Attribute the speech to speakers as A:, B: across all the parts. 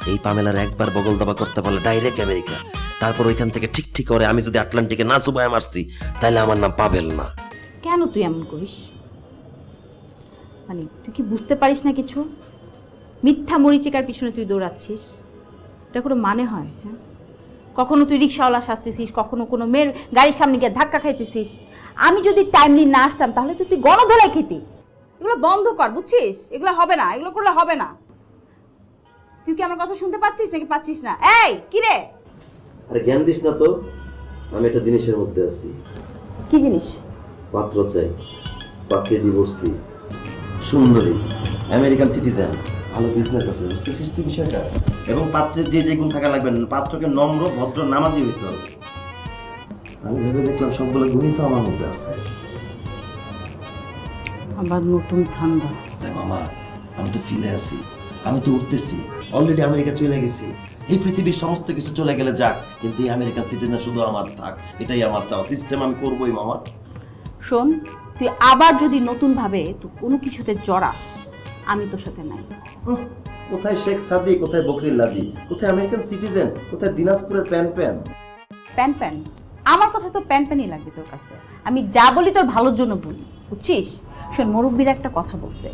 A: এই পামেলার একবার বগল দাবা করতে পারলে ডাইরেক্ট আমেরিকা, তারপর ওইখান থেকে ঠিক ঠিক করে আমি যদি আটলান্টিকে না চুবাই মারছি তাহলে আমার নাম পাবেল না।
B: কেন তুই এমন করিস? মানে তুই কি বুঝতে পারিস না কিছু? মিথ্যা মরিচিকার পিছনে তুই দৌড়াচ্ছিস, এটা কোনো মানে হয়? হ্যাঁ, কখনো তুই রিক্সাওয়ালা সাজতেছিস, কখনো কোনো মেয়ের গাড়ির সামনে গিয়ে ধাক্কা খাইতেছিস। আমি যদি টাইমলি না আসতাম তাহলে তুই গণধোলাই খেতি। এগুলো বন্ধ কর, বুঝছিস? এগুলো হবে না, এগুলো করলে হবে না। তুই কি আমার কথা শুনতে পাচ্ছিস নাকি পাচ্ছিস না? এই কি রে?
A: আরে জ্ঞান দিস না তো, আমি একটা জিনিসের মধ্যে আছি।
B: কি জিনিস?
A: পাত্র চাই, পাত্রে ডিভোর্সি, সুন্দরী, আমেরিকান সিটিজেন, ভালো বিজনেস আছে, বুঝতেছিস তুই বিষয়টা? এবং পাত্রের যে যে গুণ থাকা লাগবে, পাত্রকে নম্র ভদ্র নামাজি হইতে হবে। আমি ভেবে দেখলাম সবগুলো গুণই তো আমার মধ্যে আছে।
B: আবার নতুন ঠান্ডা।
A: মামা, আমি তো ফিলে আছি, আমি তো উঠতেছি, অলরেডি আমেরিকা চলে গেছি। এই পৃথিবীর সমস্ত কিছু চলে গেলে যাক, কিন্তু এই আমেরিকান সিটিজেন শুধু আমার থাক, এটাই আমার চাও। সিস্টেম আমি করবোই মামা।
B: শোন, তুই আবার যদি নতুন ভাবে তুই কোনো কিছুতে জড়াস, আমি তোর সাথে নাই।
A: কোথায় শেখ সাদি, কোথায় বকরির লাদি, কোথায় আমেরিকান সিটিজেন, কোথায় দিনাজপুরের প্যান প্যান?
B: Pan pan? আমার কথা তো প্যান প্যানই লাগবে তোর কাছে। আমি যা বলি তোর ভালোর জন্য বলি, বুঝছিস? শোন, মুরব্বীর একটা কথা বলছে,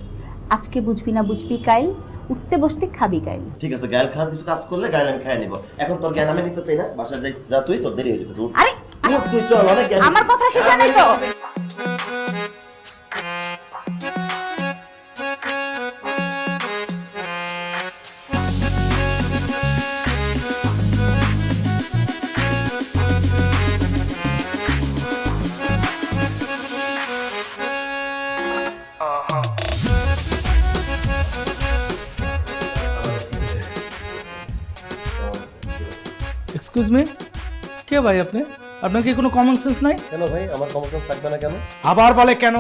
B: আজকে বুঝবি না বুঝবি কাইল, উঠতে বসতে খাবি কাইল।
A: ঠিক আছে, গায়েল খাওয়ার কিছু কাজ করলে গায়েল আমি খাইয়ে নিব। এখন তোর জ্ঞান আমি নিতে চাই না, বাসায় যাই, যা তুই, তোর দেরি হয়ে যেতেছে।
B: আরে
A: তুই চল, অনেক জ্ঞান।
B: আমার কথা শেষ হয় নাই তো?
C: এক্সকিউজ মি, কে ভাই আপনি? আপনার কি কোনো কমন সেন্স নাই?
A: কেন ভাই, আমার কমন সেন্স থাকবে না কেন?
C: আবার বলে কেন?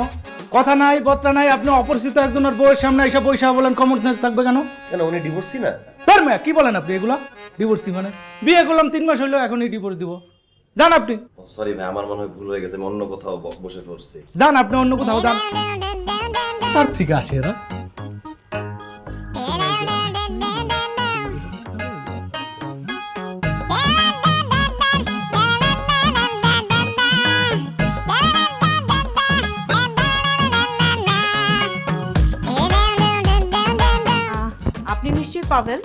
C: কথা নাই বত্রা নাই, আপনি অপরিচিত একজনের বউয়ের সামনে এসে বৈশা বলেন কমন সেন্স থাকবে কেন?
A: কেন, উনি ডিভোর্সি না?
C: তার মেয়ে কি বলেন আপনি এগুলা? ডিভোর্সি মানে? বিয়ে করলাম 3 মাস হইলো, এখনই ডিভোর্স দিব? যান আপনি,
A: সরি ভাই, আমার মনে হয় ভুল হয়ে গেছে, আমি অন্য কোথাও বসে পড়ছি।
C: যান আপনি অন্য কোথাও যান। তার থেকে আসে এরা।
B: আপনি নিশ্চয়ই পাবেন।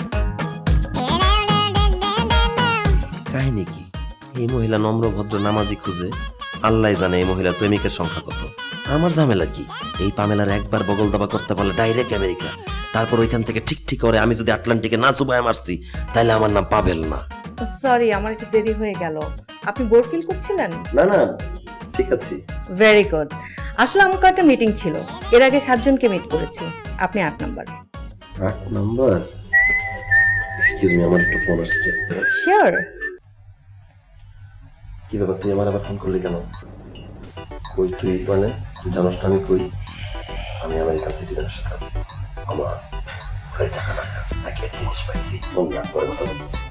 A: কাহিনী কি? এই মহিলা নম্র ভদ্র নামাজি খুঁজে, আল্লাহ জানে এই মহিলার প্রেমিকের সংখ্যা কত। আমার ঝামেলা কি? এই পামেলার একবার বগল দাবা করতে পারলে ডাইরেক্ট আমেরিকা, তারপর ওইখান থেকে ঠিক ঠিক করে আমি যদি আটলান্টিকে না চুবাই মারছি তাহলে আমার নাম পাবেল না।
D: সরি, আমার একটু দেরি হয়ে গেল। আপনি বোর ফিল করছিলেন?
A: না না, ঠিক আছে।
D: Very good. আসলে আমার কয়েকটা মিটিং ছিল, এর আগে 7 জনকে মিট করেছি, আপনি 8 নাম্বার।
A: 8 নাম্বার? এক্সকিউজ মি, আমার একটু ফোন আসছে।
D: শিওর।
A: কি ব্যাপার, তুই আমার আবার ফোন করলি কেন? কই তুই? মানে তুই জানাস না আমি কই? আমি আমেরিকান সিটিজেনের সাথে আছি, আমার ঘরে চাকা লাগা তাকে জিনিস পাইছি, ফোন রাখ করে কথা বলছি।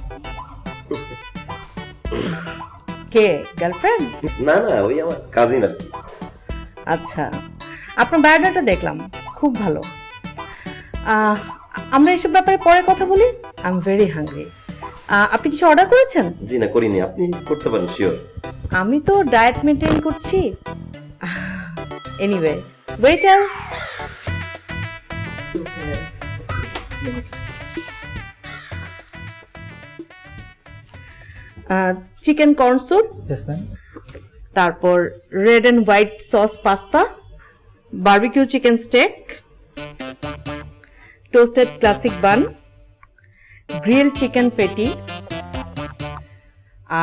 D: কে, গার্লফ্রেন্ড?
A: না না, ওই আমার কাজিন আর কি।
D: আচ্ছা, আপনার বায়োডাটা দেখলাম, খুব ভালো। আমরা এসব ব্যাপারে পরে কথা বলি। I am very hungry. আপনি কিছু অর্ডার করেছেন?
A: জি না, করিনি, আপনি করতে পারেন, শিওর।
D: আমি তো ডায়েট মেনটেন করছি। Anyway, waiter. Chicken corn soup,
C: yes ma'am.
D: তারপর red and white sauce pasta, barbecue chicken steak, toasted classic bun, grill chicken patty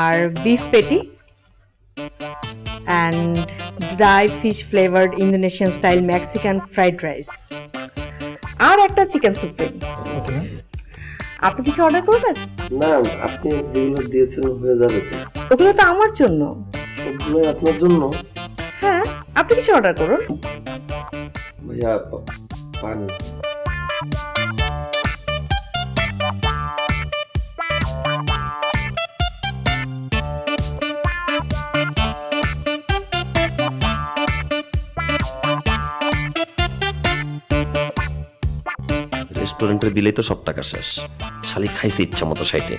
D: আর beef patty, and dry fish flavoured Indonesian style Mexican fried rice, আর একটা chicken supreme.
C: Okay ma'am.
D: আপনি কিছু order করবেন?
A: না, আপনি যেগুলো দিয়েছেন হয়ে যাবে তো।
D: ওগুলো তো আমার জন্য।
A: সবগুলোই আপনার জন্য?
D: হ্যাঁ, আপনি কিছু অর্ডার করুন।
A: ভাইয়া, পানি। রেস্টুরেন্টের বিলেই তো সব টাকা শেষ। শালি খাইছে ইচ্ছা মতো সাইটে,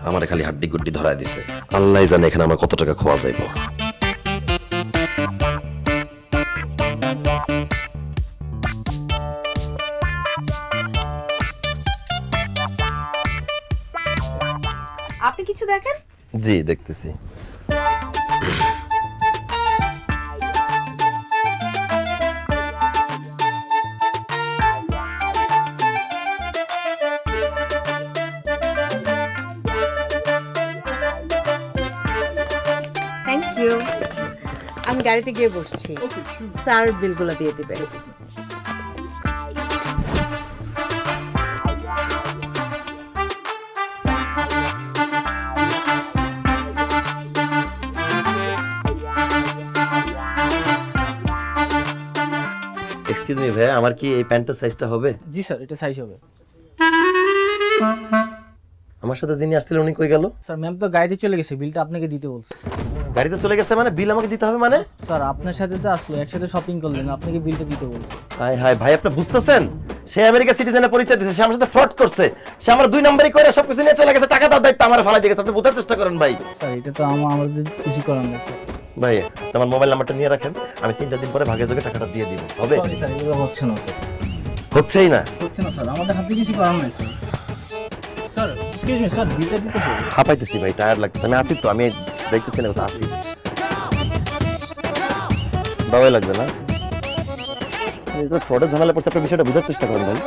A: আমার খালি হাড্ডি গুড্ডি ধরায় দিছে। আল্লাহ জানে এখানে আমার কত টাকা খোয়া যাইব।
D: আপনি কিছু দেখেন?
A: জি দেখতেছি।
D: Thank you. আমি গাড়িতে গিয়ে বসছি, স্যার বিলগুলো দিয়ে দিবে।
A: এক্সকিউজ মি ভাই, আমার কি এই প্যান্টের সাইজটা হবে?
C: জি স্যার, এটা সাইজ হবে।
A: আমার সাথে যিনি আসছিলেন উনি কই গেল?
C: স্যার ম্যাম তো গাড়িতে চলে গেছে, বিলটা আপনাকে দিতে বলছে।
A: গাড়িতে চলে গেছে মানে বিল আমাকে দিতে হবে মানে?
C: স্যার আপনার সাথে তো আসলো, একসাথে শপিং করলেন, আপনাকে বিলটা দিতে বলছে।
A: হাই হাই ভাই, আপনি বুঝতেছেন? সে আমেরিকা সিটিজেনের পরিচয় দিয়েছে, সে আমার সাথে ফ্রড করছে, সে আমার 2 নম্বরই করে সবকিছু নিয়ে চলে গেছে, টাকা দেওয়ার দায়িত্ব আমার ফালাই দিয়ে গেছে। আপনি বোঝার চেষ্টা করেন ভাই।
C: স্যার এটা তো আমাদের কিছু করার নেই স্যার।
A: ভাই তোমার মোবাইল নাম্বারটা নিয়ে রাখেন, আমি 3-4 দিন পরে ভাগে যোগে টাকাটা দিয়ে দিব। হবে?
C: সরি স্যার, এগুলো হচ্ছে না স্যার,
A: হচ্ছেই না।
C: হচ্ছে না স্যার, আমাদের হাতে কিছু করার নেই sir. Sir excuse me sir, বিলটা দিতে হবে।
A: হাঁপাইতেছি ভাই, টায়ার লাগতেছে। আমি আসি তো, আমি যাইতেছি না কোথাও, আসি। দাওয়াই লাগবে না? ফ্রডের ঝামেলা পড়ছে, আপনার বিষয়টা বোঝার চেষ্টা করেন ভাই।